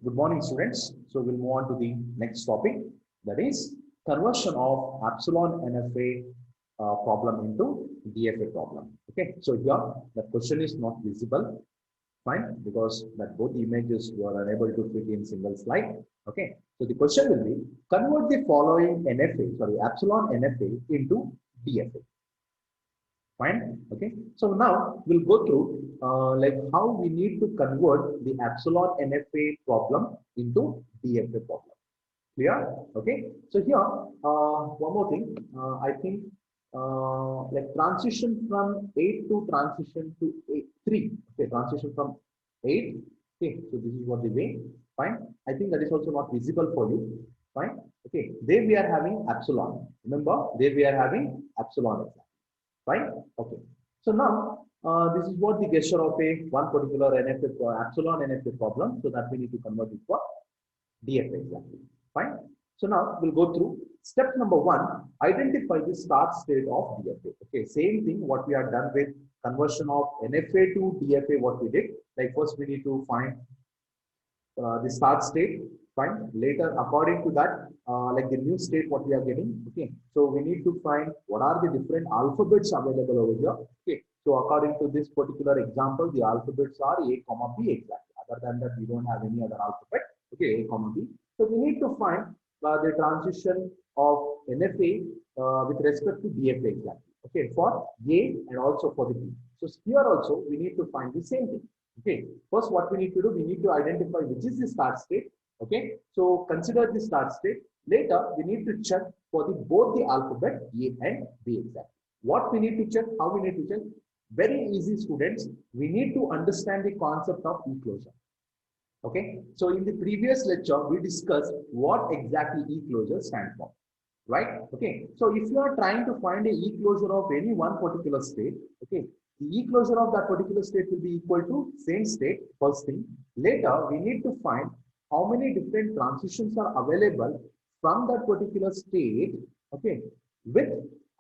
Good morning, students. So we'll move on to the next topic, that is conversion of epsilon NFA problem into DFA problem. Okay, so here the question is not visible, fine, because that both images were unable to fit in single slide. Okay, so the question will be convert the following epsilon NFA into DFA. Fine. Okay. So now we'll go through like how we need to convert the epsilon NFA problem into DFA problem. Clear? Okay. So here, one more thing. I think like transition from 8 to transition to 3. Okay. Transition from 8. Okay. So this is what the way. Fine. I think that is also not visible for you. Fine. Okay. There we are having epsilon. Remember, there we are having epsilon. Right? Okay. So now this is what the gesture of a one particular NFA epsilon NFA problem. So that we need to convert it for DFA exactly. Fine. So now we'll go through step number 1. Identify the start state of DFA. Okay. Same thing what we are done with conversion of NFA to DFA. What we did, like first we need to find the start state. Fine. Later, according to that, like the new state, what we are getting. Okay. So we need to find what are the different alphabets available over here. Okay. So according to this particular example, the alphabets are A, comma B exactly. Other than that, we don't have any other alphabet. Okay, A, comma B. So we need to find the transition of NFA with respect to DFA exactly. Okay, for A and also for the B. So here also we need to find the same thing. Okay, first what we need to do, we need to identify which is the start state. Okay, so consider the start state. Later, we need to check for the both the alphabet A and B exactly. What we need to check, how we need to check? Very easy, students. We need to understand the concept of e-closure. Okay, so in the previous lecture, we discussed what exactly e-closure stands for. Right? Okay, so if you are trying to find a e-closure of any one particular state, okay, the e-closure of that particular state will be equal to same state, first thing. Later, we need to find how many different transitions are available from that particular state, okay, with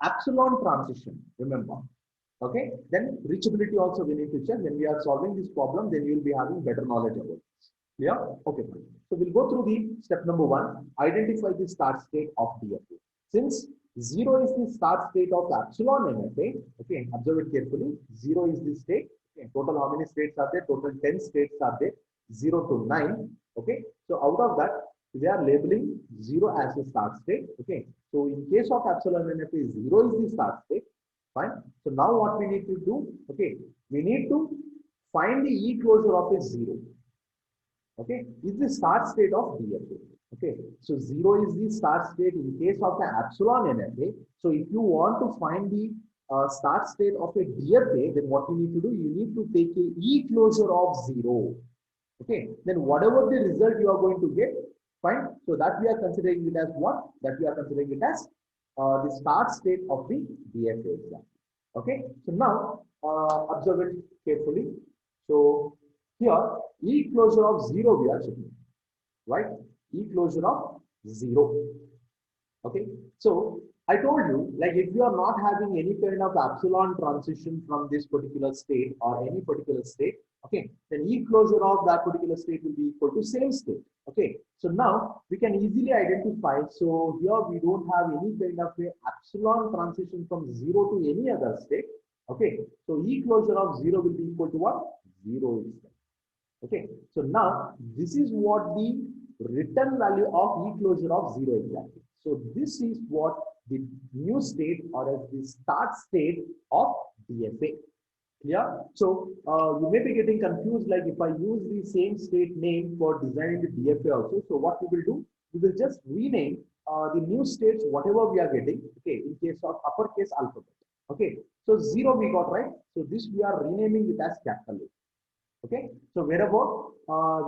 epsilon transition, remember. Okay, then reachability also we need to check. When we are solving this problem, then you will be having better knowledge about this. Yeah, okay, fine. So we'll go through the step number 1, identify the start state of DFA. Since 0 is the start state of epsilon NFA, okay, observe it carefully. 0 is the state. Okay, total how many states are there? Total 10 states are there, 0 to 9. Okay, so out of that, they are labeling 0 as a start state. Okay, so in case of epsilon NFA, 0 is the start state. Fine. So now what we need to do? Okay, we need to find the e-closure of a 0. Okay, is the start state of DFA. Okay, so 0 is the start state in case of the epsilon NFA. So if you want to find the start state of a DFA, then what you need to do? You need to take a e-closure of 0. Okay, then whatever the result you are going to get, fine. So that we are considering it as what? That we are considering it as the start state of the DFA exam. Okay, so now observe it carefully. So here, e-closure of 0 we are checking, right? E-closure of 0. Okay, so I told you, like if you are not having any kind of epsilon transition from this particular state or any particular state, okay, then e-closure of that particular state will be equal to same state. Okay, so now we can easily identify. So here we don't have any kind of a epsilon transition from 0 to any other state. Okay, so e-closure of 0 will be equal to what? 0 is there. Okay, so now this is what the return value of e-closure of 0 exactly. So this is what the new state or as the start state of DFA. Yeah, so you may be getting confused, like if I use the same state name for designing the DFA also. So what we will do, we will just rename the new states whatever we are getting, okay, in case of uppercase alphabet. Okay, so 0 we got, right? So this we are renaming it as capital A. Okay, so wherever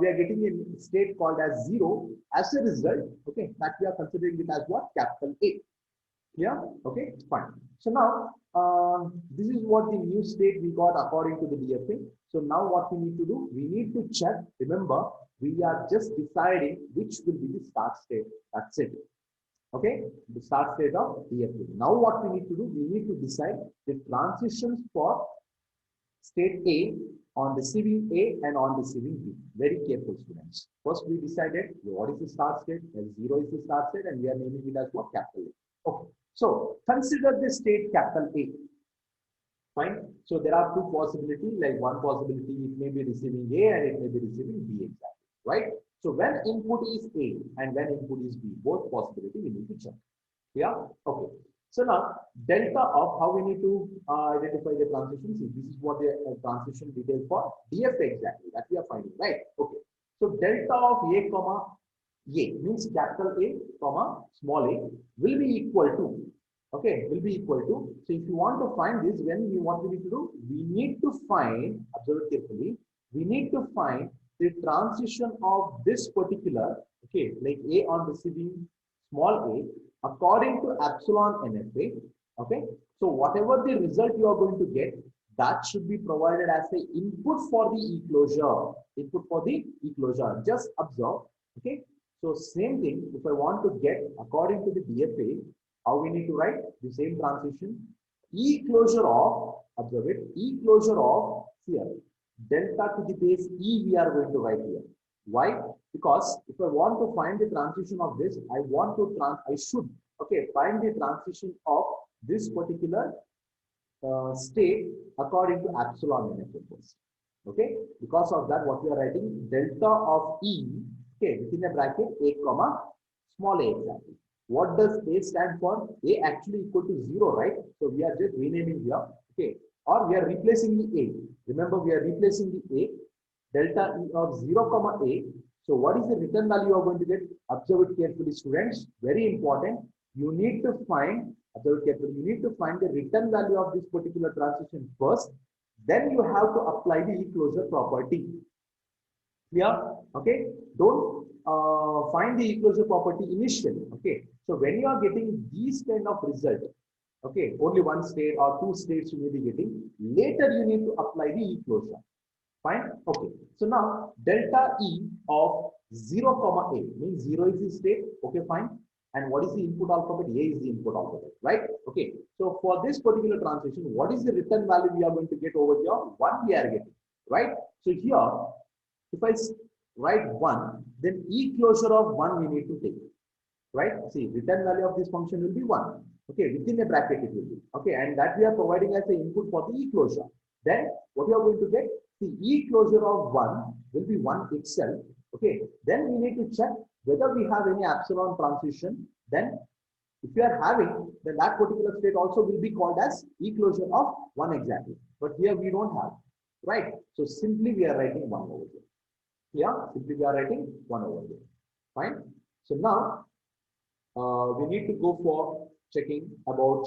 we are getting a state called as 0, as a result, okay, that we are considering it as what? Capital A. Yeah, okay, fine. So now this is what the new state we got according to the DFA. So now what we need to do, we need to check. Remember, we are just deciding which will be the start state. That's it. Okay, the start state of DFA. Now what we need to do, we need to decide the transitions for state A on receiving A and on receiving B. Very careful, students. First, we decided what is the start state, and 0 is the start state, and we are naming it as what? Capital A. Okay. So consider the state capital A. Fine. So there are two possibilities. Like one possibility, it may be receiving A and it may be receiving B exactly. Right. So when input is A and when input is B, both possibility we need to check. Yeah. Okay. So now delta of how we need to identify the transition. See, this is what the transition detail for DFA exactly that we are finding, right? Okay. So delta of A comma A means capital A comma small a will be equal to, okay, will be equal to. So if you want to find this, when we what we need to do, we need to find, observe carefully, we need to find the transition of this particular, okay, like A on receiving small a according to epsilon NFA. Okay, so whatever the result you are going to get, that should be provided as the input for the enclosure. Input for the enclosure. Just observe. Okay, so same thing. If I want to get according to the DFA, how we need to write the same transition? Enclosure of, observe it, enclosure of here delta to the base E we are going to write here. Why? Because if I want to find the transition of this, I should, okay, find the transition of this particular state according to epsilon NFA first. Okay, because of that, what we are writing, delta of E, okay, within a bracket A comma small a exactly. What does A stand for? A actually equal to 0, right? So we are just renaming here, okay, or we are replacing the A. Remember, we are replacing the A. Delta E of 0 comma A. So what is the return value you are going to get? Observe it carefully, students. Very important. You need to find, observe it carefully, you need to find the return value of this particular transition first. Then you have to apply the enclosure property. Clear? Okay. Don't find the enclosure property initially. Okay. So when you are getting these kind of result, okay, only one state or two states you may be getting. Later you need to apply the enclosure. Fine. Okay. So now delta E of 0 comma A means 0 is the state. Okay, fine. And what is the input alphabet? A is the input alphabet, right? Okay. So for this particular transition, what is the return value we are going to get over here? 1 we are getting, right? So here, if I write 1, then E closure of 1 we need to take, right? See, return value of this function will be 1. Okay, within a bracket it will be. Okay, and that we are providing as the input for the E closure. Then what you are going to get? The E closure of 1 will be 1 itself. Okay, then we need to check whether we have any epsilon transition. Then if you are having, then that particular state also will be called as E closure of 1 exactly. But here we don't have, right? So simply we are writing 1 over here. Yeah, simply we are writing 1 over here. Fine. So now we need to go for checking about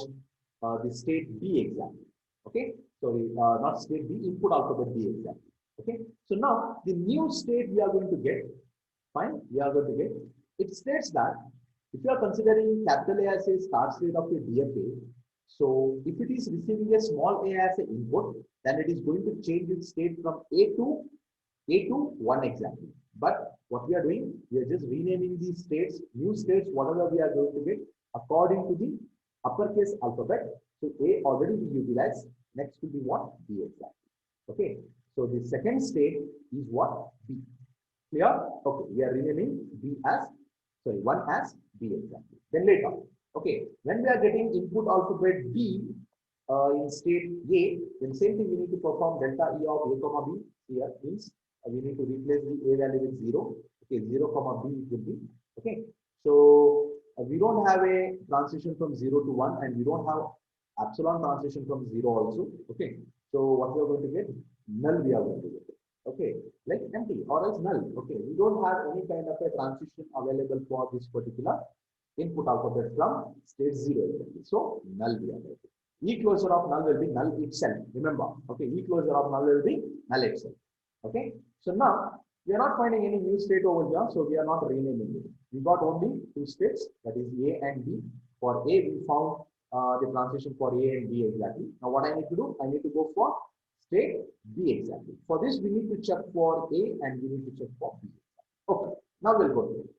the state B exactly. Okay, sorry, not state B, input alphabet B exactly. Okay, so now the new state we are going to get, fine, we are going to get, it states that if you are considering capital A as a start state of your DFA, so if it is receiving a small a as an input, then it is going to change its state from A to 1 exactly. But what we are doing, we are just renaming these states, new states, whatever we are going to get according to the uppercase alphabet. So A already we utilize. Next will be what? B exactly. Okay. So the second state is what? B. Clear? Okay. We are renaming B as, sorry, 1 as B exactly. Then later, okay, when we are getting input alphabet B in state A, then same thing we need to perform delta E of A comma B here means we need to replace the A value with 0. Okay, 0 comma B will be. Okay. So we don't have a transition from 0 to 1 and we don't have epsilon transition from 0 also. Okay. So what we are going to get? Null we are going to get. Okay. Like empty or else null. Okay. We don't have any kind of a transition available for this particular input alphabet from state 0. So null we are getting. E closure of null will be null itself. Remember. Okay. E closure of null will be null itself. Okay. So now we are not finding any new state over here. So we are not renaming it. We got only two states, that is A and B. For A, we found the transition for A and B exactly. Now what I need to do? I need to go for state B exactly. For this, we need to check for A and we need to check for B. Okay, now we'll go to it.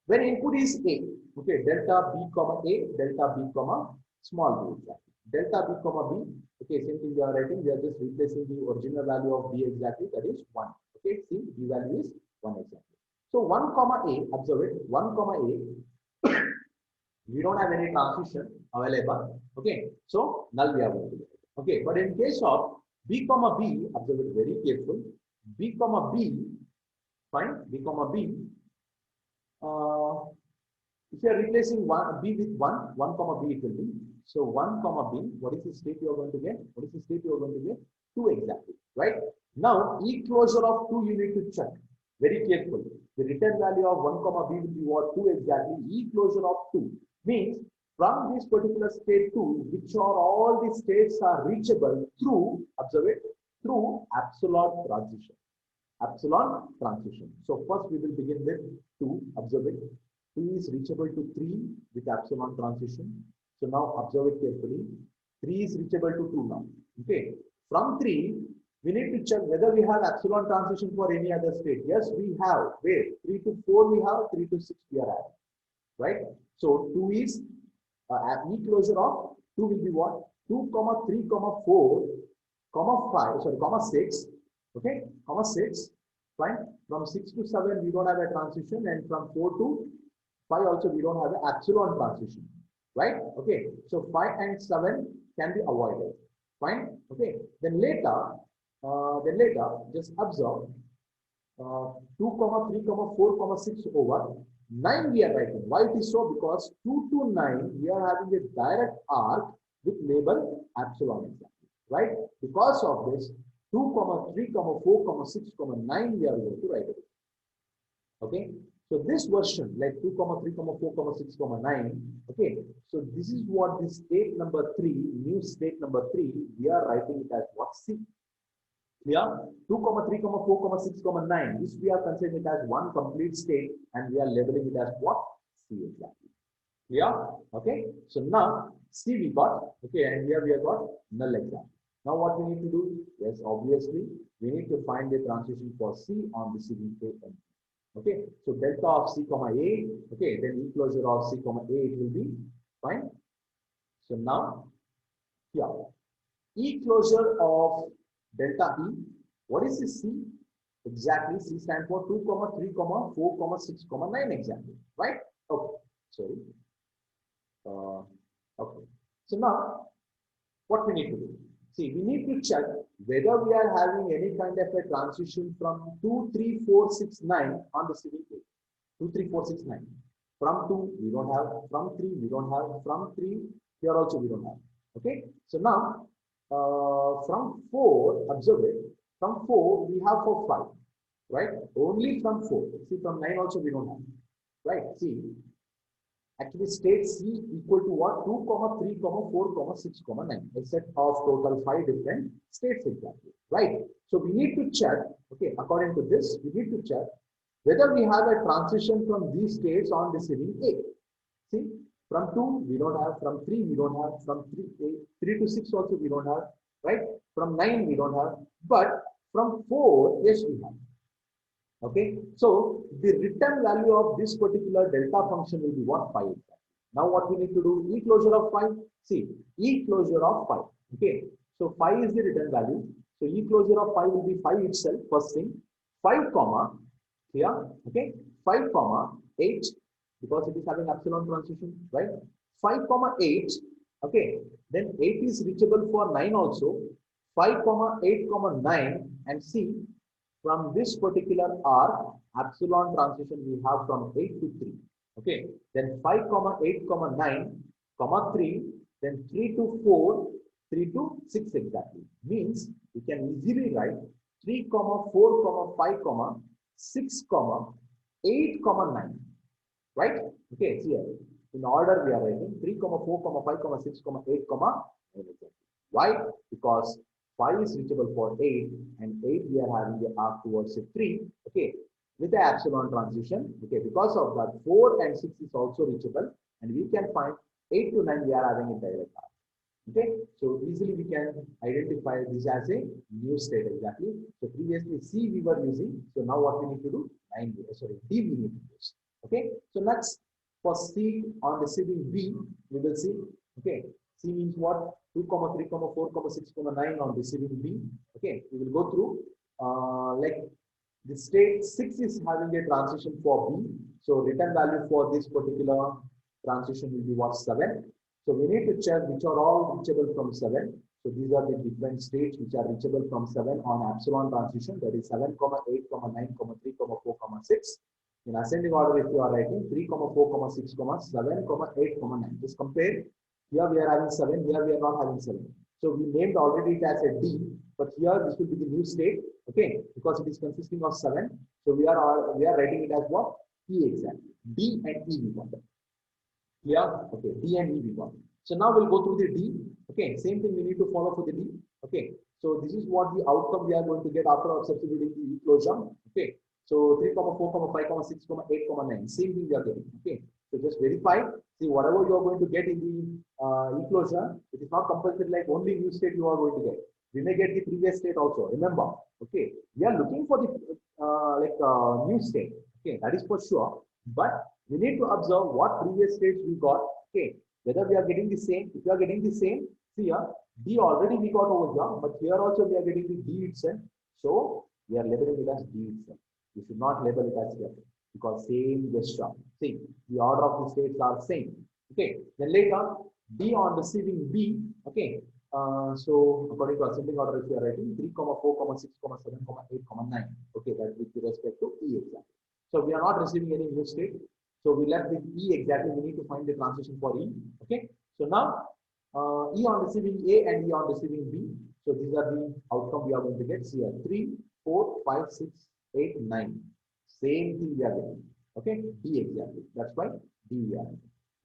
When input is A, okay, delta B comma A, delta B comma small b exactly. Delta B comma B, Okay, same thing we are writing, we are just replacing the original value of B exactly, that is 1. Okay, see, B value is 1 exactly. So 1 comma A, observe it, 1 comma A, we don't have any transition available. Okay, so null we are going to get. Okay, but in case of B comma B, observe it very careful, B comma B, fine, B comma B, if you are replacing one B with 1 comma B it will be. So 1 comma B, what is the state you are going to get? What is the state you are going to get? 2 exactly, right? Now, E closure of 2 you need to check. Very careful. The return value of 1 comma B will be what? 2 exactly. E closure of 2 means from this particular state 2, which are all the states are reachable through, observe it, through epsilon transition. Epsilon transition. So first we will begin with 2, observe it. 2 is reachable to 3 with epsilon transition. So now observe it carefully. 3 is reachable to 2 now. Okay. From 3, we need to check whether we have epsilon transition for any other state. Yes, we have. Where? 3 to 4 we have, 3 to 6 we are having. Right? So 2 is E closure of 2 will be what? 2, 3, 4, 5, sorry, 6. Okay, 6. Fine. From 6 to 7 we don't have a transition, and from 4 to 5 also we don't have an epsilon transition. Right? Okay. So 5 and 7 can be avoided. Fine. Okay. Then later, just observe 2, 3, 4, 6 over 9 we are writing. Why it is so? Because 2 to 9 we are having a direct arc with label epsilon exactly. Right? Because of this, 2, 3, 4, 6, 9 we are going to write it. Okay. So this version, like 2, 3, 4, 6, 9. Okay. So this is what the state number 3, new state number 3, we are writing it as what? C. Clear? 2, 3, 4, 6, 9. This we are considering it as one complete state, and we are labeling it as what? C exactly. Clear? Okay. So now C we got. Okay, and here we have got null exactly. Now what we need to do? Yes, obviously we need to find the transition for C on the CDK. Okay, so delta of C comma A. Okay, then E closure of C comma A it will be fine. So now here E closure of delta E. What is this C? Exactly, C stands for 2, 3, 4, 6, 9 exactly. Right? Okay. Sorry. Okay. So now what we need to do? See, we need to check whether we are having any kind of a transition from 2, 3, 4, 6, 9 on the CDK. 2, 3, 4, 6, 9. From 2, we don't have. From 3, we don't have. From 3, here also we don't have. Okay. So now, from 4, observe it. From 4, we have for 5. Right? Only from 4. See, from 9 also we don't have. Right? See, actually state C equal to what? 2, 3, 4, 6, 9. A set of total 5 different states exactly. Right? So we need to check, okay, according to this, we need to check whether we have a transition from these states on receiving A. See, from 2 we don't have, from 3 we don't have, from 3 to 6 also we don't have, right? From 9 we don't have, but from 4, yes we have. Okay, so the return value of this particular delta function will be what? 5. Now what we need to do? E closure of 5. See, E closure of 5. Okay, so 5 is the return value. So E closure of 5 will be 5 itself. First thing, 5 comma here. Okay, 5 comma 8 because it is having epsilon transition, right? 5 comma 8. Okay, then 8 is reachable for 9 also. 5 comma 8 comma 9, and see. From this particular arc, epsilon transition we have from 8 to 3. Okay. Then 5, 8, 9, 3, then 3 to 4, 3 to 6 exactly. Means we can easily write 3, 4, 5, 6, 8, 9. Right? Okay. See here. In order we are writing 3, 4, 5, 6, 8, 9 exactly. Why? Because 5 is reachable for 8, and 8 we are having the arc towards 3, okay, with the epsilon transition, okay, because of that 4 and 6 is also reachable, and we can find 8 to 9 we are having a direct arc, okay, so easily we can identify this as a new state exactly. So previously C we were using, so now what we need to do? D we need to use, okay. So next for C on receiving B, we will see, okay, C means what? 2, 3, 4, 6, 9 on receiving B. Okay, we will go through like the state 6 is having a transition for B. So return value for this particular transition will be what? 7. So we need to check which are all reachable from 7. So these are the different states which are reachable from 7 on epsilon transition. That is 7, 8, 9, 3, 4, 6. In ascending order, if you are writing 3, 4, 6, 7, 8, 9. Just compare. Here we are having 7. Here we are not having 7. So we named already it as a D, but here this will be the new state. Okay, because it is consisting of 7. So we are writing it as what? E exactly. D and E we got it. Yeah, okay, D and E we got it. So now we'll go through the D. Okay, same thing we need to follow for the D. Okay, so this is what the outcome we are going to get after substituting the E closure. Okay, so 3, 4, 5, 6, 8, 9. Same thing we are getting. Okay, so just verify. See, whatever you are going to get in the E closure, it is not compulsory like only new state you are going to get. We may get the previous state also. Remember, okay, we are looking for the new state. Okay, that is for sure. But we need to observe what previous states we got. Okay, whether we are getting the same. If we are getting the same, see here, D already we got over here, but here also we are getting the D itself. So we are labeling it as D itself. We should not label it as here because same gesture. See, the order of the states are same. Okay, then later D on receiving B. Okay, so according to ascending order, if you are writing 3, 4, 6, 7, 8, 9. Okay, that with respect to E exactly. So we are not receiving any new state. So we left with E exactly. We need to find the transition for E. Okay. So now E on receiving A and E on receiving B. So these are the outcome we are going to get. See here 3, 4, 5, 6, 8, 9. Same thing we are getting. Okay. D exactly. That's why D we are.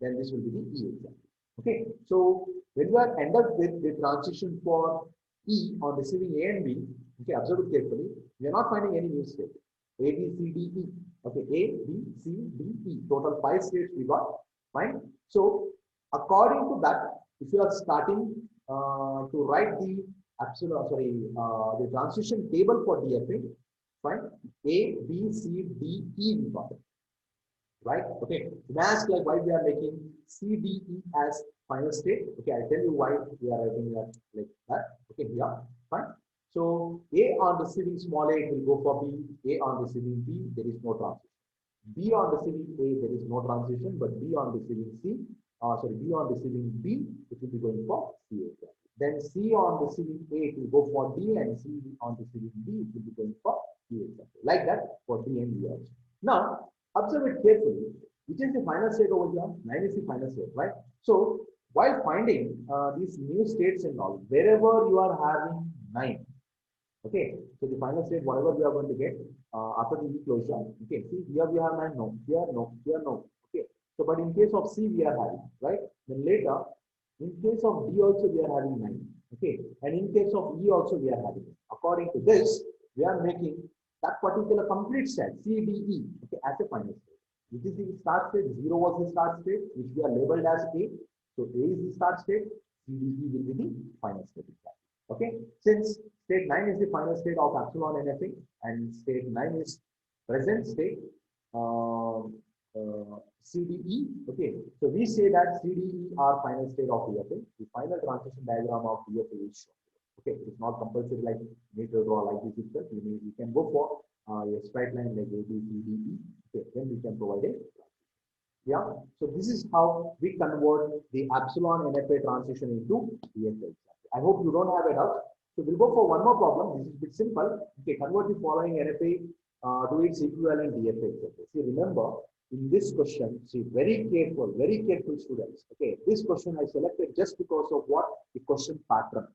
Then this will be the E exactly. Okay. So when we are end up with the transition for E on receiving A and B, okay, observe it carefully. We are not finding any new state. A, B, C, D, E. Okay, A, B, C, D, E. Total 5 states we got. Fine. So according to that, if you are starting to write the the transition table for DFA, fine. A, B, C, D, E we got it. Right? Okay. You may ask like why we are making C, D, E as final state. Okay, I'll tell you why we are writing that like that. Okay, here. Fine. So A on receiving small a, it will go for B. A on receiving B, there is no transition. B on receiving A, there is no transition, but B on receiving B on receiving B, it will be going for C exactly. Then C on receiving A, it will go for D, and C on receiving B, it will be going for D exactly. Like that for D and E also. Now, observe it carefully. Which is the final state over here? 9 is the final state, right? So, while finding these new states and all, wherever you are having 9, okay, so the final state, whatever we are going to get after the closure. Okay, see here we have 9, no, here no, here no. Okay, so but in case of C we are having, right? Then later, in case of D also we are having 9. Okay, and in case of E also we are having. According to this, we are making that particular complete set C, D, E, okay, as a final state. Which is the start state. 0 was the start state, which we are labeled as A. So A is the start state. C, D, E will be the final state. Okay, since state 9 is the final state of epsilon NFA and state 9 is present state CDE. Okay, so we say that CDE are final state of DFA. The final transition diagram of DFA is shown. Okay, it's not compulsory like you need to draw like this itself. You can go for a straight line like A, B, C, D, E. Okay, then we can provide a. Yeah, so this is how we convert the epsilon NFA transition into DFA. I hope you don't have a doubt. So we'll go for one more problem. This is a bit simple. Okay, convert the following NFA to its equivalent DFA. See, remember in this question, see, very careful students. Okay, this question I selected just because of what the question pattern.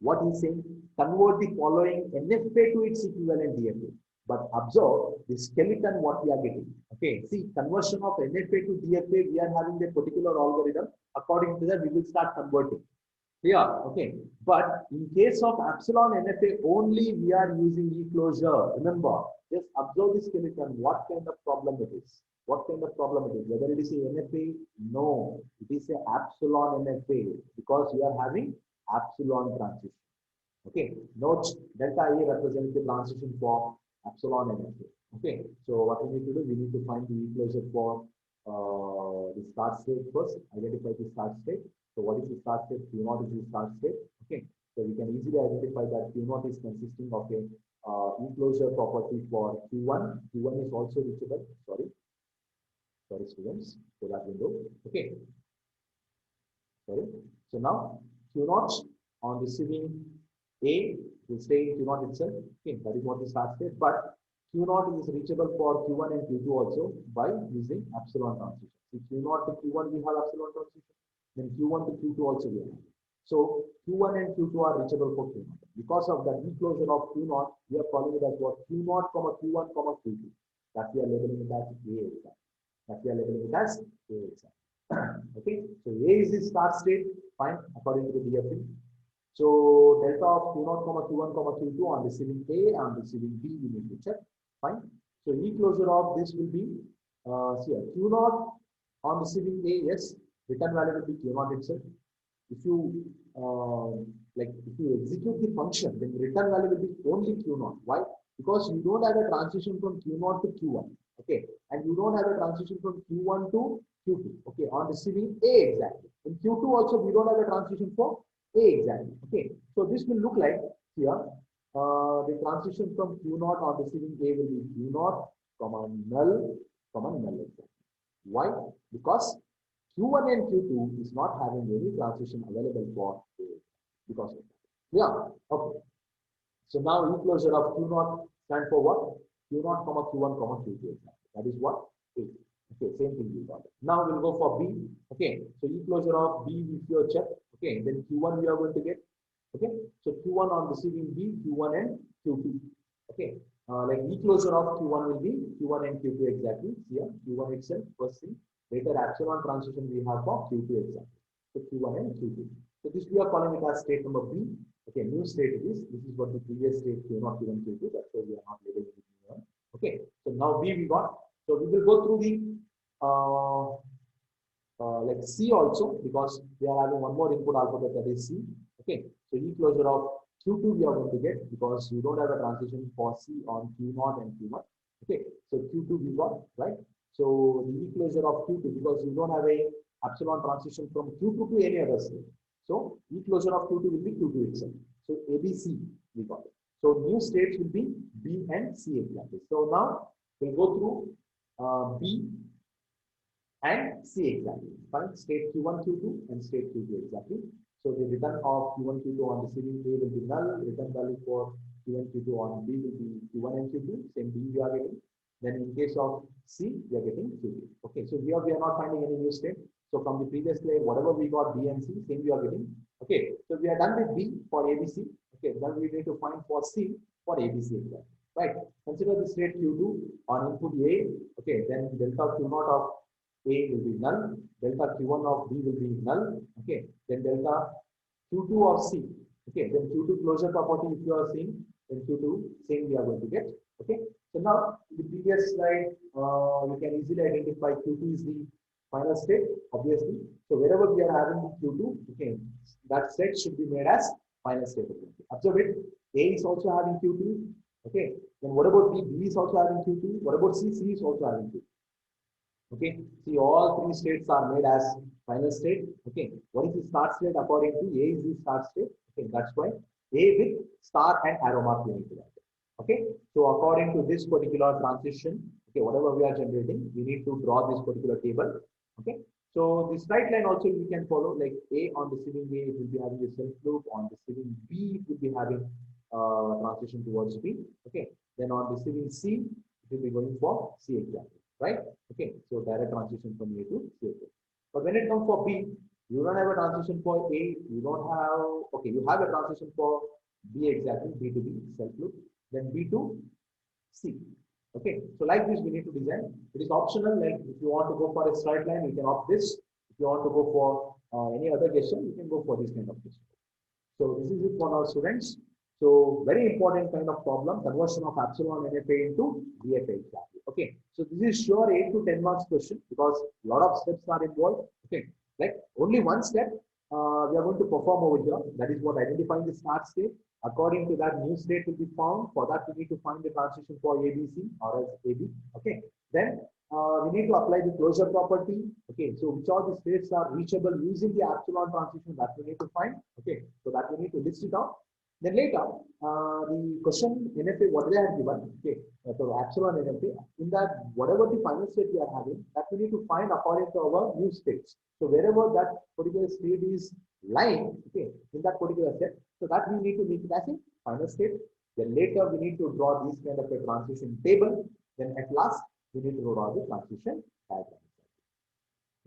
What he's saying, convert the following NFA to its equivalent DFA. But observe the skeleton what we are getting. Okay, see, conversion of NFA to DFA, we are having a particular algorithm. According to that, we will start converting. Yeah, okay. But in case of epsilon NFA, only we are using E closure. Remember, just observe the skeleton, what kind of problem it is. What kind of problem it is. Whether it is a NFA, no, it is a epsilon NFA because we are having epsilon transition. Okay, note delta E represents the transition for epsilon NFA. Okay, so what we need to do, we need to find the E closure for the start state first, identify the start state. So what is the start state? Q0 is the start state. Okay. So we can easily identify that Q0 is consisting of a enclosure property for Q1. Q1 is also reachable. Sorry, students. So that window. Okay. Sorry. So now Q0 on receiving A will stay in Q0 itself. Okay, that is what the start state. But Q0 is reachable for Q1 and Q2 also by using epsilon transition. If Q0 to Q1 we have epsilon transition, then Q1 to Q2 also we have. So Q1 and Q2 are reachable for Q0. Because of that enclosure of Q0, we are calling it as what? Q0, Q1, Q2. That we are labeling it as A exam. That we are labeling it as A exam. Okay, so A is the start state, fine, according to the DFA. So delta of Q0, Q1, Q2 on receiving A and receiving B, we need to check, fine. So enclosure of this will be, here, Q0 on receiving A, yes, return value will be Q0 itself. If you if you execute the function, then return value will be only Q0. Why? Because you don't have a transition from Q0 to Q1. Okay, and you don't have a transition from Q1 to Q2. Okay, on receiving A exactly. In Q2 also we don't have a transition for A exactly. Okay, so this will look like here the transition from Q0 on receiving A will be Q0, null, exactly. Why? Because Q1 and Q2 is not having any transition available for A because of that. Yeah, okay. So now enclosure of Q0 stand for what? Q0, Q1, Q2. That is what? A. Okay, same thing we got. Now we'll go for B. Okay, so enclosure of B with your check. Okay, then Q1 we are going to get. Okay, so Q1 on receiving B, Q1 and Q2. Okay, like enclosure of Q1 will be Q1 and Q2 exactly. Here, Q1 itself, first thing. Later epsilon transition we have for Q2 exactly. So Q1 and Q2. So this we are calling it as state number B. Okay, new state it is. This is what the previous state Q0, Q1, Q2. That's why we are not labeling it new one. Okay, so now B we got. So we will go through the like C also, because we are having one more input alphabet, that is C. Okay, so enclosure of Q2 we are going to get, because you don't have a transition for C on Q0 and Q1. Okay, so Q2 we got, right? So the enclosure of Q2, because you don't have a epsilon transition from Q2 to any other state. So enclosure of Q2 will be Q2 itself. So ABC we got it. So new states will be B and C exactly. So now we'll go through B and C exactly. Fine. State Q1, Q2 and state Q2 exactly. So the return of Q1, Q2 on receiving A will be null. Return value for Q1, Q2 on B will be Q1 and Q2. Same B we are getting. Then in case of C, we are getting Q2. Okay, so here we are not finding any new state. So from the previous slide, whatever we got B and C, same we are getting. Okay, so we are done with B for ABC. Okay, then we need to find for C for ABC exactly. Right. Consider the state Q2 on input A. Okay, then delta Q0 of A will be null. Delta Q1 of B will be null. Okay, then delta Q2 of C. Okay, then Q2 closure property, if you are seeing, then Q2 same we are going to get. Okay, so now in the previous slide, you can easily identify Q2 is the final state, obviously. So wherever we are having Q2, okay, that state should be made as final state. Observe it. A is also having Q2. Okay, then what about B? B is also having Q2. What about C? C is also having Q2. Okay, see, all three states are made as final state. Okay, what is the start state according to A is the start state. Okay, that's why A with star and arrow mark we need to write. Okay, so according to this particular transition, okay, whatever we are generating, we need to draw this particular table. Okay, so this straight line also we can follow, like A on receiving A, it will be having a self loop. On receiving B, it will be having transition towards B. Okay, then on receiving C, it will be going for C exactly, right? Okay, so direct transition from A to C. But when it comes for B, you don't have a transition for A, you don't have, okay, you have a transition for B exactly, B to B, self loop, then B to C. Okay, so like this we need to design. It is optional, like if you want to go for a straight line, you can opt this. If you want to go for any other gesture, you can go for this kind of gesture. So this is it for our students. So very important kind of problem, conversion of epsilon NFA into DFA exactly. Okay, so this is sure 8 to 10 marks question, because a lot of steps are involved. Okay, like only one step we are going to perform over here. That is what identifying the start state. According to that, new state will be found. For that, we need to find the transition for ABC or as AB. Okay, then we need to apply the closure property. Okay, so which of the states are reachable using the epsilon transition, that we need to find. Okay, so that we need to list it out. Then later, the question NFA, what they have given, okay, so epsilon NFA, in that whatever the final state we are having, that we need to find according to our new states. So wherever that particular state is lying, okay, in that particular set, so that we need to make it as a final state. Then later we need to draw this kind of a transition table. Then at last we need to draw the transition diagram.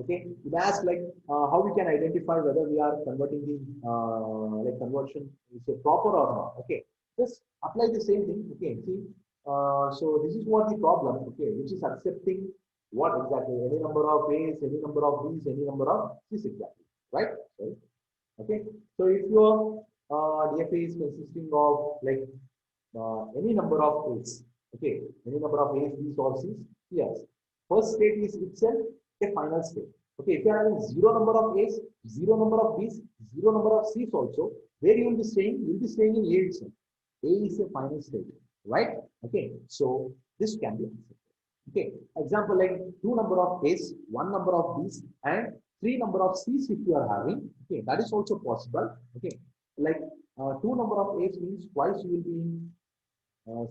Okay, it asks like how we can identify whether we are converting the like conversion is a proper or not. Okay, just apply the same thing. Okay, see, so this is what the problem. Okay, which is accepting what exactly, any number of A's, any number of B's, any number of C's exactly, right? Sorry. Okay, so if your DFA is consisting of like any number of A's, okay, any number of A's, B's or C's, yes, first state is itself a final state. Okay, if you are having zero number of A's, zero number of B's, zero number of C's also, where you will be staying? You will be staying in A itself. A is a final state, right? Okay, so this can be accepted. Okay, example like two number of A's, one number of B's, and three number of C's if you are having. Okay, that is also possible. Okay, like two number of A's means twice you will be in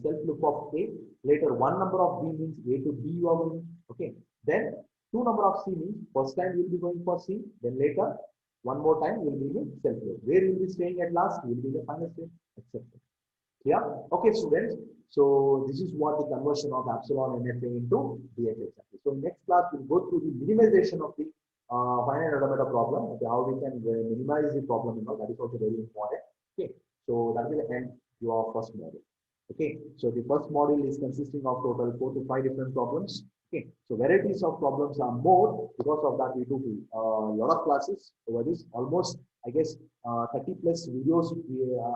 self loop of A. Later, one number of B means A to B you are going. Okay, then two number of C means first time you will be going for C. Then later, one more time you will be in self loop. Where you will be staying at last, you will be in the final state. Etc. Yeah. Okay, students. So this is what the conversion of epsilon NFA into DFA exactly. So next class we'll go through the minimization of the finite automata problem. Okay, how we can minimize the problem. That is also very important. Okay. So that will end your first module. Okay, so the first module is consisting of total 4 to 5 different problems. Okay, so varieties of problems are more. Because of that, we do a lot of classes over this. Almost, I guess, 30 plus videos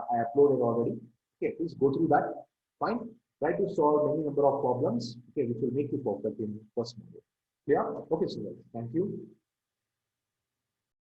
I uploaded already. Okay, please go through that. Fine. Try to solve many number of problems. Okay, which will make you perfect in first module. Yeah. Okay, so thank you.